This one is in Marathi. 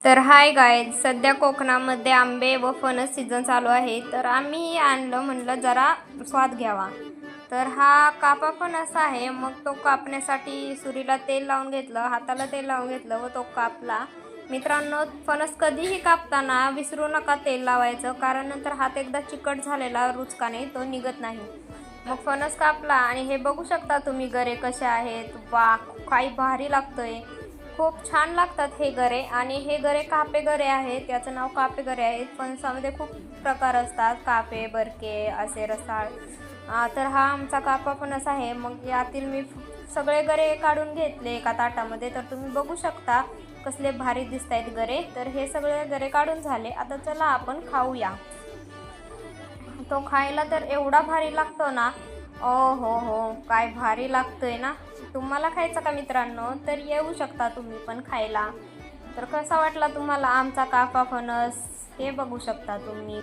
तर हाय गाईज, सध्या कोकणामध्ये आंबे व फणस सीझन चालू आहे. तर आम्ही आणलं, म्हणलं जरा स्वाद घ्यावा. तर हा कापा फणस आहे. मग तो कापण्यासाठी सुरीला तेल लावून घेतलं, हाताला तेल लावून घेतलं व तो कापला. मित्रांनो, फणस कधीही कापताना विसरू नका तेल लावायचं, कारण नंतर हात एकदा चिकट झालेला रुचकाने तो निघत नाही. मग फणस कापला आणि हे बघू शकता तुम्ही गरे कसे आहेत. वा, काही भारी लागतंय, खूप छान लागतात हे गरे. आणि हे गरे कापे गरे आहेत, याचं नाव कापे गरे आहेत. फणसामध्ये खूप प्रकार असतात, कापे, बरके, असे रसाळ. तर हा आमचा कापा फणस आहे. मग यातील मी सगळे गरे काढून घेतले एका ताटामध्ये. तर तुम्ही बघू शकता कसले भारी दिसत आहेत गरे. तर हे सगळे गरे काढून झाले. आता चला आपण खाऊया. तो खायला तर एवढा भारी लागतो ना, ओ हो, काय भारी लागतोय ना. तुम्हाला खायचा का मित्रांनो? तर येऊ शकता तुम्ही पण खायला. तर कसा वाटला तुम्हाला आमचा कापा फणस हे बघू शकता तुम्ही.